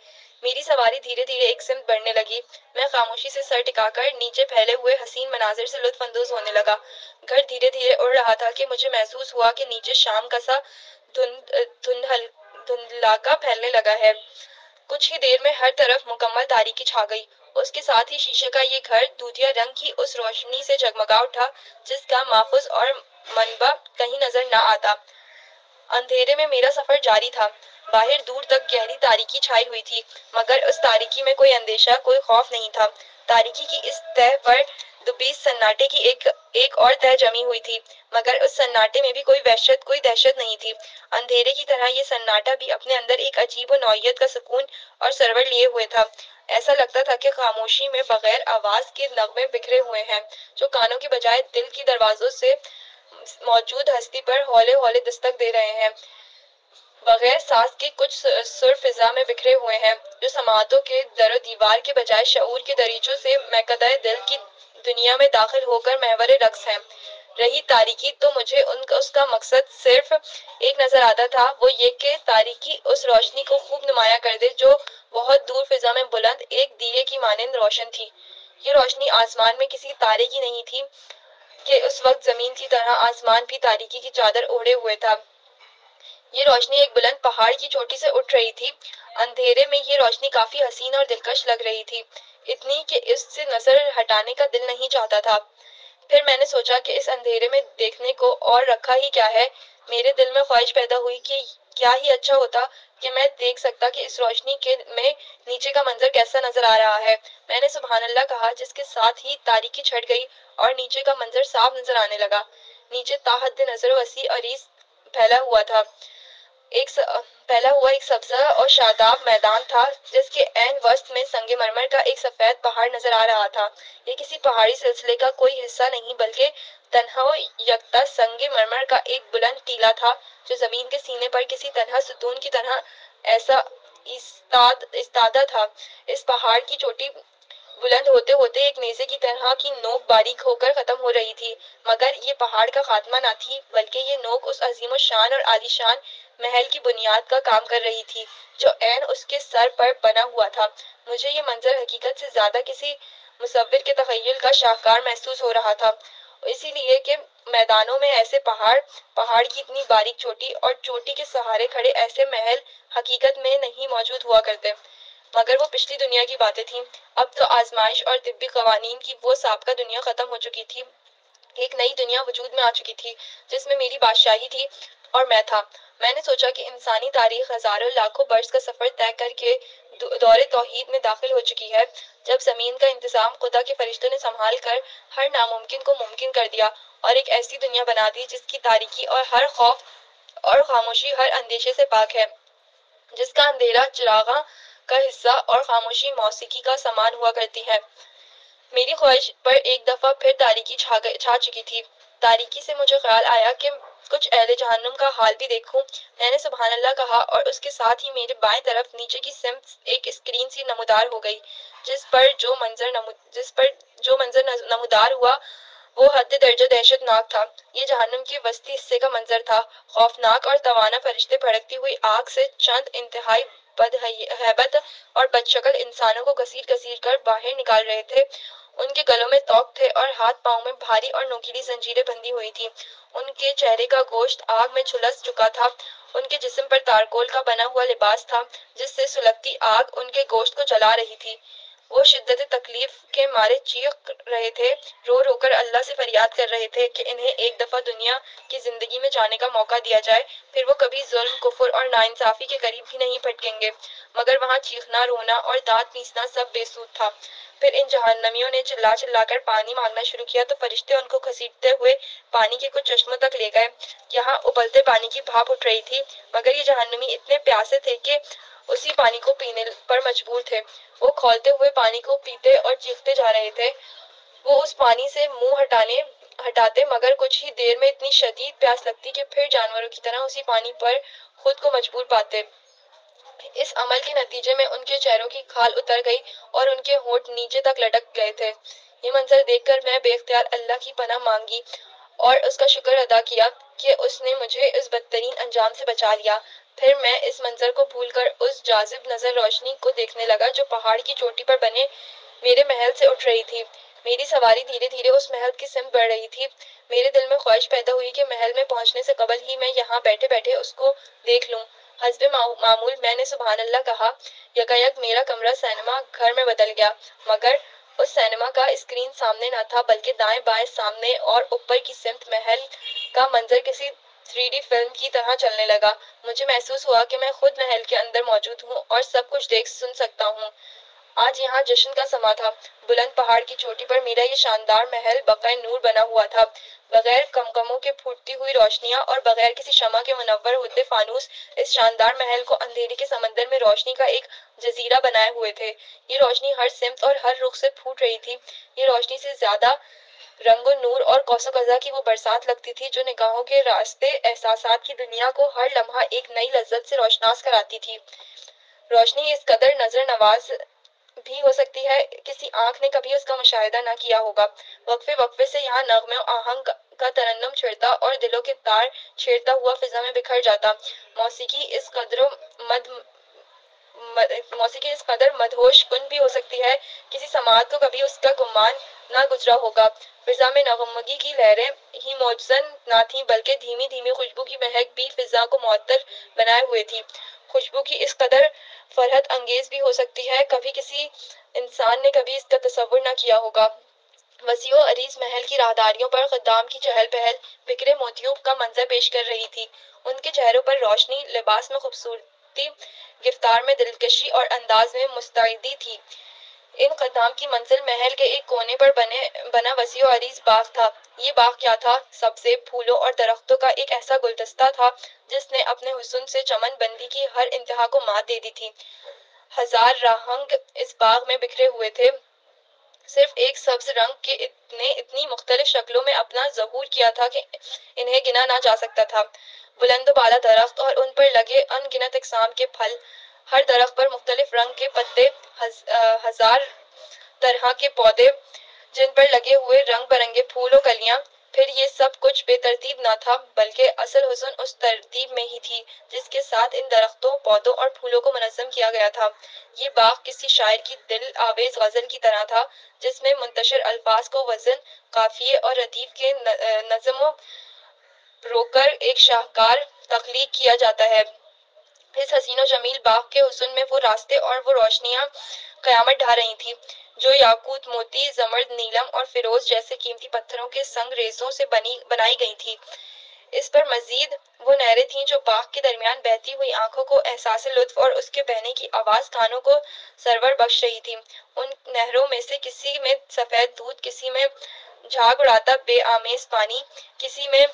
S1: میری سواری دھیرے دھیرے ایک سمت بڑھنے لگی۔ میں خاموشی سے سر ٹکا کر نیچے پھیلے ہوئے حسین مناظر سے لطف اندوز ہونے لگا۔ گھر دھیرے دھیرے اڑ رہا تھا کہ مجھے محسوس ہوا کہ نیچے شام کا سا دھندلاقہ پھیلنے لگا ہے۔ کچھ ہی دیر میں ہر طرف مکمل تاریکی چھا گئی۔ اس کے ساتھ ہی شیشے کا یہ گھر دودھیا رنگ کی اس روشنی سے جگمگا اٹھا جس کا ماخذ اور منبع کہیں نظر نہ آتا۔ اندھیرے میں میرا سفر جاری تھا۔ باہر دور تک گہری تاریکی چھائی ہوئی تھی، مگر اس تاریکی میں کوئی اندیشہ، کوئی خوف نہیں تھا۔ تاریکی کی اس تہہ پر دبیز سناٹے کی ایک اور تہہ جمی ہوئی تھی، مگر اس سناٹے میں بھی کوئی وحشت، کوئی دہشت نہیں تھی۔ اندھیرے کی طرح یہ سناٹا بھی اپنے اندر ایک عجیب و نوعیت کا سکون اور سرور لیے ہوئے تھا۔ ایسا لگتا تھا کہ خاموشی میں بغیر آواز کے نغمے بکھرے ہوئے ہیں جو کانوں کے بجائے دل کی دروازوں سے موجود ہستی پر ہولے ہولے دستک دے رہے ہیں۔ بغیر ساز کے کچھ سر فضا میں بکھرے ہوئے ہیں جو سماعتوں کے در و دیوار کے بجائے شعور کے دریچوں سے میکدہ دل کی دنیا میں داخل ہو کر محور رقص ہیں۔ رہی تاریکی تو مجھے اس کا مقصد صرف ایک نظر آتا تھا، وہ یہ کہ تاریکی اس روشنی کو خوب نمایاں کر دے جو بہت دور فضا میں بلند ایک دیے کی مانند روشن تھی۔ یہ روشنی آسمان میں کسی تارے کی نہیں تھی کہ اس وقت زمین کی طرح آسمان بھی تاریکی کی چادر اوڑھے ہوئے تھا۔ یہ روشنی ایک بلند پہاڑ کی چوٹی سے اٹھ رہی تھی۔ اندھیرے میں یہ روشنی کافی حسین اور دلکش لگ رہی تھی، اتنی کہ اس سے نظر ہٹانے کا دل نہیں چاہتا تھا۔ پھر میں نے سوچا کہ اس اندھیرے میں دیکھنے کو اور رکھا ہی کیا ہے۔ میرے دل میں خواہش پیدا ہوئی کہ کیا ہی اچھا ہوتا کہ میں دیکھ سکتا کہ اس روشنی میں نیچے کا منظر کیسا نظر آ رہا ہے۔ میں نے سبحان اللہ کہا، جس کے ساتھ ہی تاریکی چھٹ گئی اور نیچے کا منظر صاف نظر آنے لگا۔ نیچے تا حد نظر وسیع عریض پھیلا ہوا تھا۔ پھیلا ہوا ایک سبزہ اور شاداب میدان تھا، جس کے عین وسط میں سنگ مرمر کا ایک سفید پہاڑ نظر آ رہا تھا۔ یہ کسی پہاڑی سلسلے کا کوئی حصہ نہیں، بلکہ تنہا و یکتا سنگ مرمر کا ایک بلند ٹیلہ تھا، جو زمین کے سینے پر کسی تنہا ستون کی طرح ایسا ایستادہ تھا۔ اس پہاڑ کی چوٹی بلند ہوتے ہوتے ایک نیزے کی طرح کی نوک باریک ہو کر ختم ہو رہی تھی، مگر یہ پہاڑ کا خاتمہ نہ تھی، بلکہ یہ نوک اس عظیم الشان اور عالی شان محل کی بنیاد کا کام کر رہی تھی، جو عین اس کے سر پر بنا ہوا تھا۔ مجھے یہ منظر حقیقت سے زیادہ کسی مصور کے تخیل کا شاہکار محسوس ہو رہا تھا، اسی لیے کہ میدانوں میں ایسے پہاڑ کی اتنی باریک چوٹی اور چوٹی کے سہارے کھڑے ایسے محل حقیقت میں نہیں موجود ہوا کرتے، مگر وہ پچھلی دنیا کی باتیں تھیں۔ اب تو آزمائش اور طبی قوانین کی وہ سابقہ دنیا ختم ہو چکی تھی، ایک نئی دنیا وجود میں آ چکی تھی، جس میں میری بادشاہی تھی اور میں تھا۔ میں نے سوچا کہ انسانی تاریخ ہزاروں لاکھوں برس کا سفر طے کر کے دور توحید میں داخل ہو چکی ہے، جب زمین کا انتظام خدا کے فرشتوں نے سنبھال کر ہر ناممکن کو ممکن کر دیا اور ایک ایسی دنیا بنا دی جس کی تاریکی اور ہر خوف اور خاموشی ہر اندیشے سے پاک ہے، جس کا اندھیرا چراغاں کا حصہ اور خاموشی موسیقی کا سامان ہوا کرتی ہے۔ میری خواہش پر ایک دفعہ پھر تاریکی چھا چکی تھی۔ تاریکی سے مجھے خیال آیا کہ کچھ اہل جہنم کا حال بھی دیکھوں۔ میں نے سبحان اللہ کہا اور اس کے ساتھ ہی میرے بائیں طرف نیچے کی سمت ایک اسکرین سی نمودار ہو گئی، جس پر جو منظر نمودار ہوا وہ حد درجہ دہشت ناک تھا۔ یہ جہنم کے وسطی حصے کا منظر تھا۔ خوفناک اور توانا فرشتے بھڑکتی ہوئی آگ سے چند انتہائی بدہیبت اور بدشکل انسانوں کو گھسیٹ گھسیٹ کر باہر نکال رہے تھے۔ ان کے گلوں میں توق تھے اور ہاتھ پاؤں میں بھاری اور نوکیلی زنجیریں بندھی ہوئی تھیں۔ ان کے چہرے کا گوشت آگ میں جھلس چکا تھا۔ ان کے جسم پر تارکول کا بنا ہوا لباس تھا، جس سے سلگتی آگ ان کے گوشت کو جلا رہی تھی۔ وہ شدت تکلیف کے مارے چیخ رہے تھے، رو رو کر اللہ سے فریاد کر رہے تھے کہ انہیں ایک دفعہ دنیا کی زندگی میں جانے کا موقع دیا جائے، پھر وہ کبھی ظلم، کفر اور ناانصافی کے قریب بھی نہیں پھٹکیں گے۔ مگر وہاں چیخنا، رونا اور دانت پیسنا سب بے سود تھا۔ پھر ان جہنمیوں نے چلا چلا کر پانی مانگنا شروع کیا تو فرشتے ان کو گھسیٹتے ہوئے پانی کے کچھ چشموں تک لے گئے۔ یہاں ابلتے پانی کی بھاپ اٹھ رہی تھی، مگر یہ جہنمی اتنے پیاسے تھے کہ اسی پانی کو پینے پر مجبور تھے۔ وہ کھولتے ہوئے پانی کو پیتے اور چیختے جا رہے تھے۔ وہ اس پانی سے منہ ہٹاتے، مگر کچھ ہی دیر میں اتنی شدید پیاس لگتی کہ پھر جانوروں کی طرح اسی پانی پر خود کو مجبور پاتے۔ اس عمل کے نتیجے میں ان کے چہروں کی کھال اتر گئی اور ان کے ہونٹ نیچے تک لٹک گئے تھے۔ یہ منظر دیکھ کر میں بے اختیار اللہ کی پناہ مانگی اور اس کا شکر ادا کیا کہ اس نے مجھے اس بدترین انجام سے بچا لیا۔ پھر میں اس منظر کو بھول کر اس جاذب نظر روشنی کو دیکھنے لگا جو پہاڑ کی چوٹی پر بنے میرے محل سے اٹھ رہی تھی۔ میری سواری دھیرے دھیرے اس محل کی سمت بڑھ رہی تھی۔ میرے دل میں خواہش پیدا ہوئی کہ محل میں پہنچنے سے قبل ہی میں یہاں بیٹھے بیٹھے اس کو دیکھ لوں۔ حسب معمول میں نے سبحان اللہ کہا۔ یکایک میرا کمرہ سینما گھر میں بدل گیا، مگر اس سینما کا اسکرین سامنے نہ تھا، بلکہ دائیں بائیں، سامنے اور اوپر کی سمت محل کا منظر کسی 3D فلم کی طرح چلنے لگا۔ مجھے محسوس ہوا کہ میں خود محل کے اندر موجود ہوں اور سب کچھ دیکھ سن سکتا ہوں۔ آج یہاں جشن کا سماں تھا۔ بلند پہاڑ کی چوٹی پر میرا یہ شاندار محل بقعہ نور بنا ہوا تھا۔ بغیر کمکموں کے پھوٹتی ہوئی روشنیاں اور بغیر کسی شمع کے منور ہوتے فانوس اس شاندار محل کو اندھیرے کے سمندر میں روشنی کا ایک جزیرہ بنائے ہوئے تھے۔ یہ روشنی ہر سمت اور ہر رخ سے پھوٹ رہی تھی۔ یہ روشنی سے زیادہ رنگ و نور اور قوس و قزح کی وہ برسات لگتی تھی جو نگاہوں کے راستے احساسات کی دنیا کو ہر لمحہ ایک نئی لذت سے روشناس کراتی تھی۔ روشنی اس قدر نظر نواز بھی ہو سکتی ہے، کسی آنکھ نے کبھی اس کا مشاہدہ نہ کیا ہوگا۔ وقفے وقفے سے یہاں نغمے و آہنگ کا ترنم چھڑتا اور دلوں کے تار چھیڑتا ہوا فضا میں بکھر جاتا۔ موسیقی اس قدر موسیقی اس قدر مدہوش کن بھی ہو سکتی ہے، کسی سماعت کو کبھی اس کا گمان نہ گزرا ہوگا۔ فضا میں نغمگی کی لہریں ہی معجزن نہ تھیں بلکہ دھیمی دھیمی خوشبو کی مہک بھی فضا کو معطر بنائے ہوئے تھی۔ خوشبو کی اس قدر فرحت انگیز بھی ہو سکتی ہے، کبھی کسی انسان نے کبھی اس کا تصور نہ کیا ہوگا۔ وسیع و عریض محل کی راہداریوں پر خدام کی چہل پہل بکھرے موتیوں کا منظر پیش کر رہی تھی۔ ان کے چہروں پر روشنی، لباس میں خوبصورتی، گفتار میں دلکشی اور انداز میں مستعدی تھی۔ ان خدام کی منزل محل کے ایک کونے پر بنا وسیع و عریض باغ تھا۔ یہ باغ کیا تھا؟ سبزے، پھولوں اور درختوں کا ایک ایسا گلدستہ تھا جس نے اپنے حسن سے چمن بندی کی ہر انتہا کو مات دے دی تھی۔ ہزار راہنگ اس باغ میں بکھرے ہوئے تھے، صرف ایک سبز رنگ کے اتنی مختلف شکلوں میں اپنا ظہور کیا تھا کہ انہیں گنا نہ جا سکتا تھا۔ بلند و بالا درخت اور ان پر لگے ان گنت اقسام کے پھل، ہر درخت پر مختلف رنگ کے پتے، ہزار طرح کے پودے جن پر لگے ہوئے رنگ برنگے پھول و کلیاں۔ پھر یہ سب کچھ بے ترتیب نہ تھا بلکہ اصل حسن اس ترتیب میں ہی تھی جس کے ساتھ ان درختوں، پودوں اور پھولوں کو منظم کیا گیا تھا۔ یہ باغ کسی شاعر کی دل آویز غزل کی طرح تھا جس میں منتشر الفاظ کو وزن، قافیے اور ردیف کے نظم و روکر ایک شاہکار تخلیق کیا جاتا ہے۔ اس حسین و جمیل باغ کے حسن میں وہ راستے اور وہ روشنیاں قیامت ڈھا رہی تھیں جو یاقوت، موتی، زمرد، نیلم اور فیروز جیسے قیمتی پتھروں کے سنگ ریزوں سے بنائی گئی تھیں۔ اس پر مزید وہ نہریں تھیں جو باغ کے درمیان بہتی ہوئی آنکھوں کو احساس لطف اور اس کے بہنے کی آواز کانوں کو سرور بخش رہی تھیں۔ ان نہروں میں سے کسی میں سفید دودھ، کسی میں جھاگ اڑاتا بے آمیز پانی، کسی میں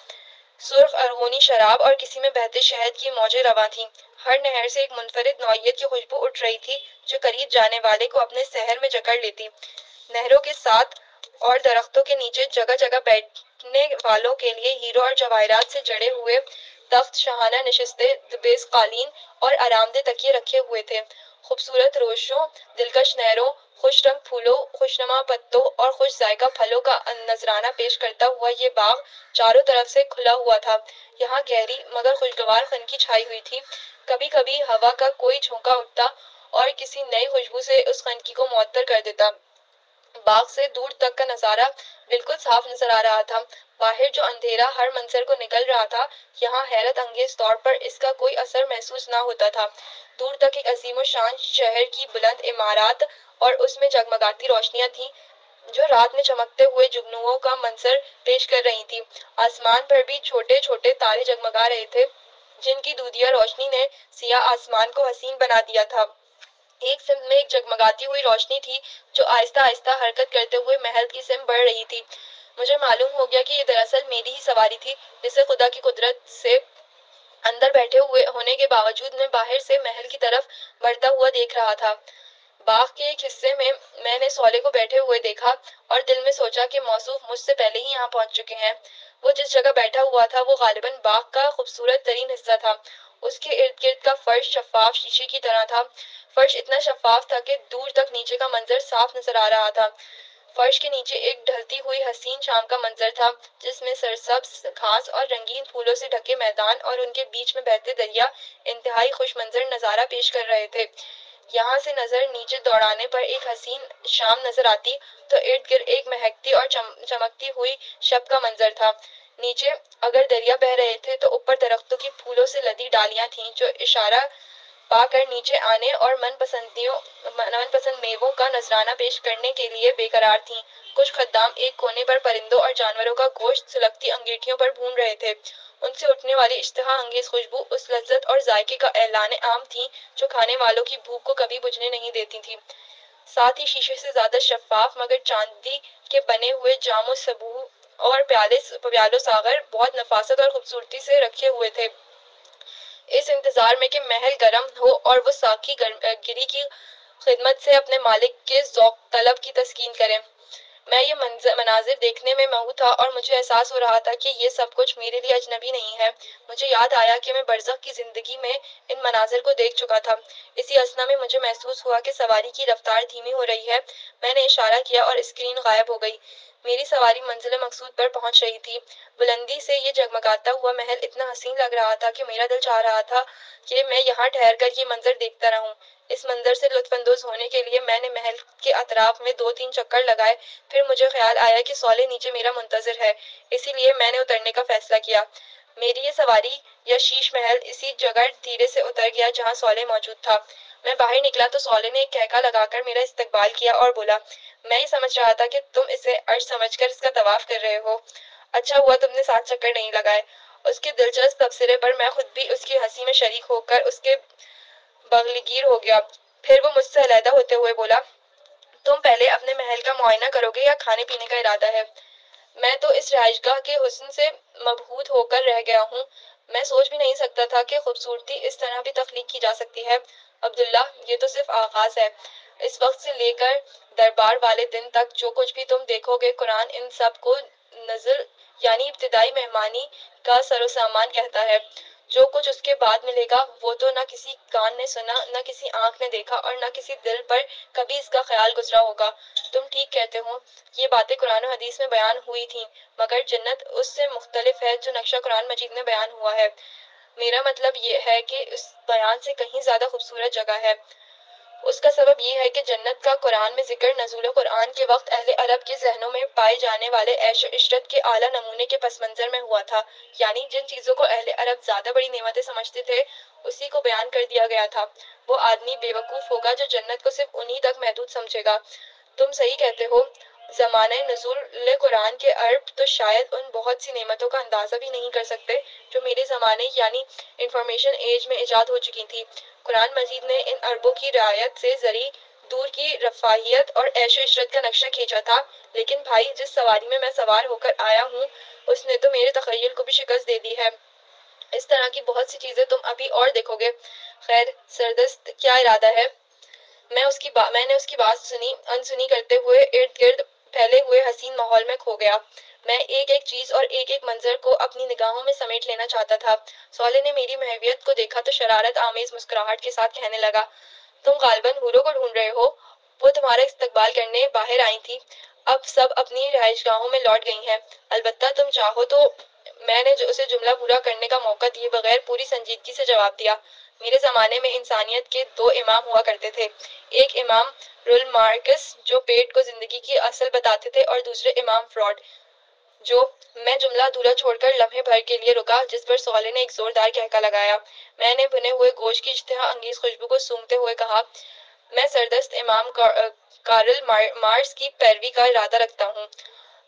S1: سرخ ارغونی شراب اور کسی میں بہتے شہد کی موجیں رواں تھیں۔ ہر نہر سے ایک منفرد نوعیت کی خوشبو اٹھ رہی تھی جو قریب جانے والے کو اپنے سحر میں جکڑ لیتی۔ نہروں کے ساتھ اور درختوں کے نیچے جگہ جگہ بیٹھنے والوں کے لیے ہیروں اور جواہرات سے جڑے ہوئے تخت، شاہانہ نشستیں، دبیز قالین اور آرام دہ تکیے رکھے ہوئے تھے۔ خوبصورت روشوں، دلکش نہروں، خوش رنگ پھولوں، خوشنما پتوں اور خوش ذائقہ پھلوں کا نذرانہ پیش کرتا ہوا یہ باغ چاروں طرف سے کھلا ہوا تھا۔ یہاں گہری مگر خوشگوار خنکی چھائی ہوئی تھی۔ کبھی کبھی ہوا کا کوئی جھونکا اٹھتا اور کسی نئی خوشبو سے اس خنکی کو معطر کر دیتا۔ باغ سے دور تک کا نظارہ بالکل صاف نظر آ رہا تھا۔ باہر جو اندھیرا ہر منظر کو نگل رہا تھا، یہاں حیرت انگیز طور پر اس کا کوئی اثر محسوس نہ ہوتا تھا۔ دور تک ایک عظیم الشان شہر کی بلند عمارات اور اس میں جگمگاتی روشنیاں تھیں جو رات میں چمکتے ہوئے جگنوؤں کا منظر پیش کر رہی تھیں۔ آسمان پر بھی چھوٹے چھوٹے تارے جگمگا رہے تھے جن کی دودھیا روشنی نے سیاہ آسمان کو حسین بنا دیا تھا۔ ایک سمت میں ایک جگمگاتی ہوئی روشنی تھی جو آہستہ آہستہ حرکت کرتے ہوئے محل کی سمت بڑھ رہی تھی۔ مجھے معلوم ہو گیا کہ یہ دراصل میری ہی سواری تھی جسے خدا کی قدرت سے اندر بیٹھے ہوئے ہونے کے باوجود میں باہر سے محل کی طرف بڑھتا ہوا دیکھ رہا تھا۔ باغ کے ایک حصے میں نے سولے کو بیٹھے ہوئے دیکھا اور دل میں سوچا کہ موصوف مجھ سے پہلے ہی یہاں پہنچ چکے ہیں۔ وہ جس جگہ بیٹھا ہوا تھا وہ غالباً باغ کا خوبصورت ترین حصہ تھا۔ اس کے ارد گرد کا فرش شفاف شیشے کی طرح تھا۔ فرش اتنا شفاف تھا کہ دور تک نیچے کا منظر صاف نظر آ رہا تھا۔ فرش کے نیچے ایک ڈھلتی ہوئی حسین شام کا منظر تھا جس میں سرسبز گھاس اور رنگین پھولوں سے ڈھکے میدان اور ان کے بیچ میں بہتے دریا انتہائی خوش منظر نظارہ پیش کر رہے تھے۔ یہاں سے نظر نیچے دوڑانے پر ایک حسین شام نظر آتی تو ارد گرد ایک مہکتی اور چمکتی ہوئی شب کا منظر تھا۔ نیچے اگر دریا بہہ رہے تھے تو اوپر درختوں کی پھولوں سے لدی ڈالیاں تھیں جو اشارہ پا کر نیچے آنے اور من پسند میووں کا نذرانہ پیش کرنے کے لیے بے قرار تھیں۔ کچھ خدام ایک کونے پر پرندوں اور جانوروں کا گوشت سلگتی انگیٹھیوں پر بھون رہے تھے۔ ان سے اٹھنے والی اشتہا انگیز خوشبو اس لذت اور ذائقے کا اعلان عام تھی جو کھانے والوں کی بھوک کو کبھی بجھنے نہیں دیتی تھی۔ ساتھ ہی شیشے سے زیادہ شفاف مگر چاندی کے بنے ہوئے جام و سبو اور پیالو ساغر بہت نفاست اور خوبصورتی سے رکھے ہوئے تھے۔ اس انتظار میں کہ محل گرم ہو اور وہ ساقی گری کی خدمت سے اپنے مالک کے ذوق طلب کی تسکین کریں، میں یہ مناظر دیکھنے میں مہو تھا اور مجھے احساس ہو رہا تھا کہ یہ سب کچھ میرے لیے اجنبی نہیں ہے۔ مجھے یاد آیا کہ میں برزخ کی زندگی میں ان مناظر کو دیکھ چکا تھا۔ اسی اثنا میں مجھے محسوس ہوا کہ سواری کی رفتار دھیمی ہو رہی ہے۔ میں نے اشارہ کیا اور اسکرین غائب ہو گئی۔ میری سواری منزل مقصود پر پہنچ رہی تھی۔ بلندی سے یہ جگمگاتا ہوا محل اتنا حسین لگ رہا تھا کہ میرا دل چاہ رہا تھا کہ میں یہاں ٹھہر کر یہ منظر دیکھتا رہوں۔ اس منظر سے لطف اندوز ہونے کے لیے میں نے محل کے اطراف میں 2-3 چکر لگائے، پھر مجھے خیال آیا کہ صالح نیچے میرا منتظر ہے، اسی لیے میں نے اترنے کا فیصلہ کیا۔ میری یہ سواری یا شیش محل اسی جگہ دھیرے سے اتر گیا جہاں صالح موجود تھا۔ میں باہر نکلا تو صالح نے ایک کہکا لگا کر میرا استقبال کیا اور بولا، میں یہ سمجھ رہا تھا کہ تم اسے عرش سمجھ کر اس کا طواف کر رہے ہو۔ اچھا ہوا تم نے 7 چکر نہیں لگائے۔ اس کے دلچسپ تبصرے پر میں خود بھی اس کی ہنسی میں شریک ہو کر اس کے بغلگیر ہو گیا۔ پھر وہ مجھ سے علیحدہ ہوتے ہوئے بولا، تم پہلے اپنے محل کا معائنہ کرو گے یا کھانے پینے کا ارادہ ہے؟ میں تو اس رہائشگاہ کے حسن سے مبہوت ہو کر رہ گیا ہوں، میں سوچ بھی نہیں سکتا تھا کہ خوبصورتی اس طرح بھی تخلیق کی جا سکتی ہے۔ عبداللہ، یہ تو صرف آغاز ہے۔ اس وقت سے لے کر دربار والے دن تک جو کچھ بھی تم دیکھو گے، قرآن ان سب کو نزل یعنی ابتدائی مہمانی کا سروسامان کہتا ہے۔ جو کچھ اس کے بعد ملے گا وہ تو نہ کسی کان نے سنا، نہ کسی آنکھ نے دیکھا اور نہ کسی دل پر کبھی اس کا خیال گزرا ہوگا۔ تم ٹھیک کہتے ہو، یہ باتیں قرآن و حدیث میں بیان ہوئی تھیں، مگر جنت اس سے مختلف ہے جو نقشہ قرآن مجید میں بیان ہوا ہے۔ میرا مطلب یہ ہے کہ اس بیان سے کہیں زیادہ خوبصورت جگہ ہے۔ اس کا سبب یہ ہے کہ جنت کا قرآن میں ذکر نزول قرآن کے وقت اہل عرب کے ذہنوں میں پائے جانے والے عیش و عشرت کے اعلیٰ نمونے کے پس منظر میں ہوا تھا، یعنی جن چیزوں کو اہل عرب زیادہ بڑی نعمتیں سمجھتے تھے اسی کو بیان کر دیا گیا تھا۔ وہ آدمی بے وقوف ہوگا جو جنت کو صرف انہی تک محدود سمجھے گا۔ تم صحیح کہتے ہو، زمانۂ نزول قرآن کے عرب تو شاید ان بہت سی نعمتوں کا اندازہ بھی نہیں کر سکتے جو میرے زمانے یعنی انفارمیشن ایج میں ایجاد ہو چکی تھی۔ قرآن مجید نے ان عربوں کی رعایت سے زری دور کی رفاہیت اور عیش و عشرت کا نقشہ کھینچا تھا، لیکن بھائی جس سواری میں سوار ہو کر آیا ہوں اس نے تو میرے تخیل کو بھی شکست دے دی ہے۔ اس طرح کی بہت سی چیزیں تم ابھی اور دیکھو گے۔ خیر سردست کیا ارادہ ہے؟ میں نے اس کی بات سنی انسنی کرتے ہوئے ارد گرد پھیلے ہوئے حسین ماحول میں کھو گیا۔ میں ایک ایک چیز اور ایک ایک منظر کو اپنی نگاہوں میں سمیٹ لینا چاہتا تھا۔ صالح نے میری محویت کو دیکھا تو شرارت آمیز مسکراہٹ کے ساتھ کہنے لگا، تم غالباً حوروں کو ڈھونڈ رہے ہو، وہ تمہارا استقبال کرنے باہر آئی تھیں، اب سب اپنی رہائش گاہوں میں لوٹ گئی ہیں، البتہ تم چاہو تو۔ میں نے اسے جملہ پورا کرنے کا موقع دیے بغیر پوری سنجیدگی سے جواب دیا، میرے زمانے میں انسانیت کے 2 امام ہوا کرتے تھے، ایک امام رل مارکس جو پیٹ کو زندگی کی اصل بتاتے تھے اور دوسرے امام فراڈ جو۔ میں جملہ ادھورا چھوڑ کر لمحے بھر کے لیے رکا، جس پر صالح نے ایک زوردار کہکا لگایا۔ میں نے بھنے ہوئے گوشت کی اشتہا انگیز خوشبو کو سونگھتے ہوئے کہا، میں سردست امام کارل مارکس کی پیروی کا ارادہ رکھتا ہوں۔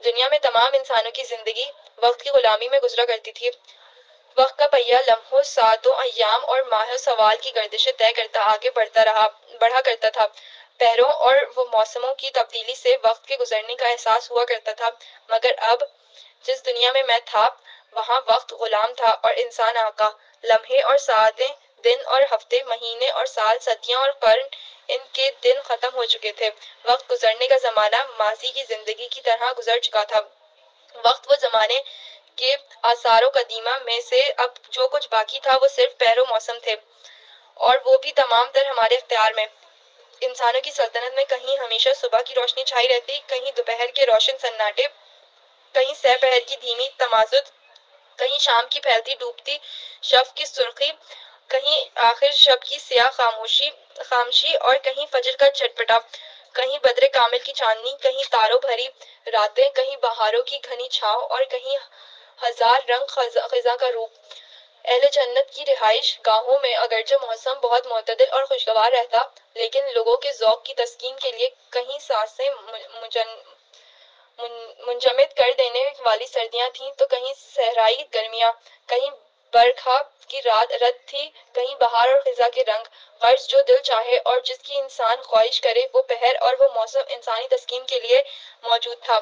S1: دنیا میں تمام انسانوں کی زندگی وقت کی غلامی میں گزرا کرتی تھی۔ وقت کا پہیہ لمحوں، ساعتوں، ایام اور ماہوں سوال کی گردشیں طے کرتا آگے بڑھا کرتا تھا۔ پہروں اور وہ موسموں کی تبدیلی سے وقت کے گزرنے کا احساس ہوا کرتا تھا، مگر اب جس دنیا میں میں تھا وہاں وقت غلام تھا اور انسان آقا۔ لمحے اور ساعتیں، دن اور ہفتے، مہینے اور سال، صدیاں اور قرن، ان کے دن ختم ہو چکے تھے۔ وقت گزرنے کا زمانہ ماضی کی زندگی کی طرح گزر چکا تھا۔ وقت وہ زمانے کے آثار و قدیمہ میں سے اب جو کچھ باقی تھا وہ صرف پہر و موسم تھے، اور وہ بھی تمام تر ہمارے اختیار میں۔ انسانوں کی سلطنت میں کہیں ہمیشہ صبح کی روشنی چھائی رہتی، کہیں دوپہر کے روشن سناٹے، کہیں سہ پہر کی دھیمی تمازد، کہیں شام کی پھیلتی ڈوبتی شب کی سرخی، کہیں آخر شب کی سیاہ خاموشی اور کہیں فجر کا چٹپٹا، کہیں بدر کامل کی چاندنی، کہیں تاروں بھری راتیں، کہیں بہاروں کی گھنی چھاؤں اور کہیں ہزار رنگ خزاں کا روپ۔ اہل جنت کی رہائش گاہوں میں اگرچہ موسم بہت معتدل اور خوشگوار رہتا، لیکن لوگوں کے ذوق کی تسکین کے لیے کہیں سانسیں منجمد کر دینے والی سردیاں تھیں تو کہیں صحرائی گرمیاں، کہیں برکھا کی رت تھی، کہیں بہار اور خزاں کے رنگ۔ غرض جو دل چاہے اور جس کی انسان خواہش کرے وہ پہر اور وہ موسم انسانی تسکین کے لیے موجود تھا۔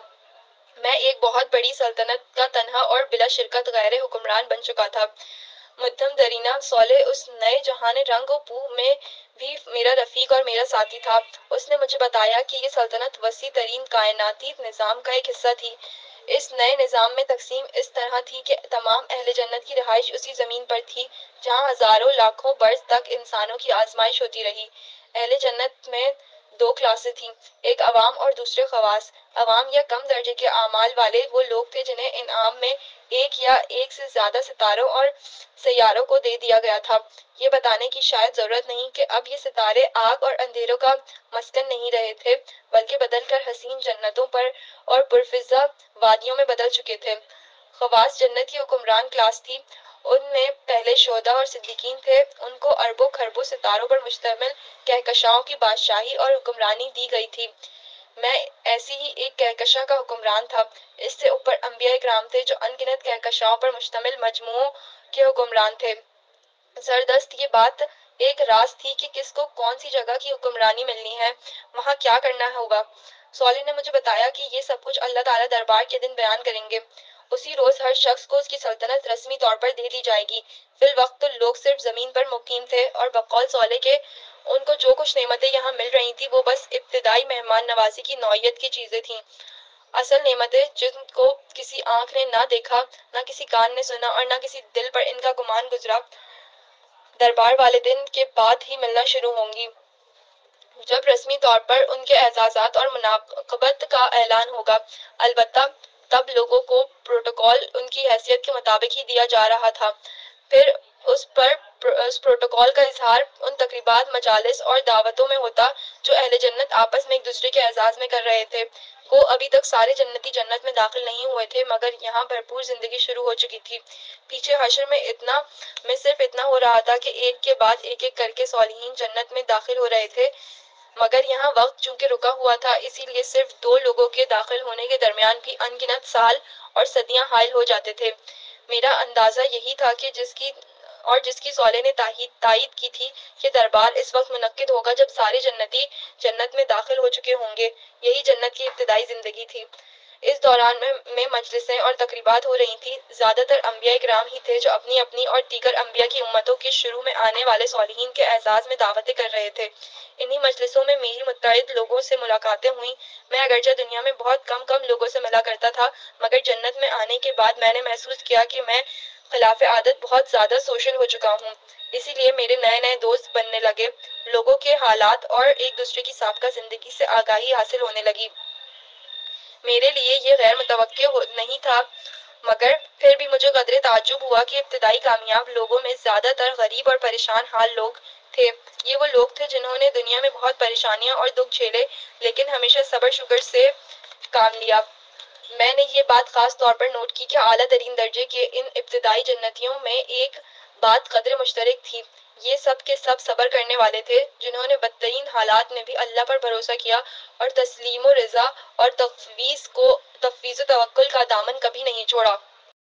S1: میں ایک بہت بڑی سلطنت کا تنہا اور بلا شرکت غیر حکمران بن چکا تھا۔ مدھم درینہ صالح اس نئے جہان رنگ و بو میں بھی میرا رفیق اور میرا ساتھی تھا۔ اس نے مجھے بتایا کہ یہ سلطنت وسیع ترین کائناتی نظام کا ایک حصہ تھی۔ اس نئے نظام میں تقسیم اس طرح تھی کہ تمام اہل جنت کی رہائش اسی زمین پر تھی جہاں ہزاروں لاکھوں برس تک انسانوں کی آزمائش ہوتی رہی۔ اہل جنت میں 2 کلاسیں تھیں، ایک عوام اور دوسرے خواص۔ عوام یا کم درجے کے اعمال والے وہ لوگ تھے جنہیں انعام میں ایک یا ایک سے زیادہ ستاروں اور سیاروں کو دے دیا گیا تھا۔ یہ بتانے کی شاید ضرورت نہیں کہ اب یہ ستارے آگ اور اندھیروں کا مسکن نہیں رہے تھے، بلکہ بدل کر حسین جنتوں پر اور پرفضا وادیوں میں بدل چکے تھے۔ خواص جنت کی حکمران کلاس تھی۔ ان میں پہلے شہداء اور صدیقین تھے۔ ان کو اربوں خربوں ستاروں پر مشتمل کہکشاؤں کی بادشاہی اور حکمرانی دی گئی تھی۔ میں ایسی ہی ایک کہکشاں کا حکمران تھا۔ اس سے اوپر انبیاء کرام تھے جو ان گنت کہکشاؤں پر مشتمل مجموعوں کے حکمران تھے۔ زردست یہ بات ایک راز تھی کہ کس کو کون سی جگہ کی حکمرانی ملنی ہے، وہاں کیا کرنا ہوگا۔ صالح نے مجھے بتایا کہ یہ سب کچھ اللہ تعالیٰ دربار کے دن بیان کریں گے۔ اسی روز ہر شخص کو اس کی سلطنت رسمی طور پر دے دی جائے گی۔ فی الوقت تو لوگ صرف زمین پر مقیم تھے اور بقول صالح کے ان کو جو کچھ نعمتیں یہاں مل رہی تھیں وہ بس ابتدائی مہمان نوازی کی نوعیت کی چیزیں تھیں۔ اصل نعمتیں جن کو کسی آنکھ نے نہ دیکھا، نہ کسی کان نے سنا اور نہ کسی دل پر ان کا گمان گزرا، دربار والے دن کے بعد ہی ملنا شروع ہوں گی، جب رسمی طور پر ان کے اعزازات اور مناقبت کا اعلان ہوگا۔ البتہ تب لوگوں کو پروٹوکول ان کی حیثیت کے مطابق ہی دیا جا رہا تھا۔ پھر اس پروٹوکول کا اظہار ان تقریبات، مجالس اور دعوتوں میں ہوتا جو اہل جنت آپس میں ایک دوسرے کے اعزاز میں کر رہے تھے۔ گو ابھی تک سارے جنتی جنت میں داخل نہیں ہوئے تھے، مگر یہاں بھرپور زندگی شروع ہو چکی تھی۔ پیچھے حشر میں صرف اتنا ہو رہا تھا کہ ایک کے بعد ایک ایک کر کے صالحین جنت میں داخل ہو رہے تھے، مگر یہاں وقت چونکہ رکا ہوا تھا، اسی لیے صرف دو لوگوں کے داخل ہونے کے درمیان بھی ان گنت سال اور صدیاں حائل ہو جاتے تھے۔ میرا اندازہ یہی تھا کہ جس کی صالح نے تائید کی تھی کہ دربار اس وقت منعقد ہوگا جب سارے جنتی جنت میں داخل ہو چکے ہوں گے۔ یہی جنت کی ابتدائی زندگی تھی۔ اس دوران میں مجلسیں اور تقریبات ہو رہی تھیں۔ زیادہ تر انبیاء کرام ہی تھے جو اپنی اپنی اور دیگر انبیاء کی امتوں کے شروع میں آنے والے صالحین کے اعزاز میں دعوتیں کر رہے تھے۔ انہی مجلسوں میں میری متعدد لوگوں سے ملاقاتیں ہوئیں۔ میں اگرچہ دنیا میں بہت کم لوگوں سے ملا کرتا تھا، مگر جنت میں آنے کے بعد میں نے محسوس کیا کہ میں خلاف عادت بہت زیادہ سوشل ہو چکا ہوں۔ اسی لیے میرے نئے دوست بننے لگے، لوگوں کے حالات اور ایک دوسرے کی سابقہ زندگی سے آگاہی حاصل ہونے لگی۔ میرے لیے یہ غیر متوقع نہیں تھا، مگر پھر بھی مجھے قدرے تعجب ہوا کہ ابتدائی کامیاب لوگوں میں زیادہ تر غریب اور پریشان حال لوگ تھے۔ یہ وہ لوگ تھے جنہوں نے دنیا میں بہت پریشانیاں اور دکھ جھیلے، لیکن ہمیشہ صبر شکر سے کام لیا۔ میں نے یہ بات خاص طور پر نوٹ کی کہ اعلیٰ ترین درجے کے ان ابتدائی جنتیوں میں ایک بات قدر مشترک تھی۔ یہ سب کے سب صبر کرنے والے تھے، جنہوں نے بدترین حالات میں بھی اللہ پر بھروسہ کیا اور تسلیم و رضا اور تفویض و توکل کا دامن کبھی نہیں چھوڑا۔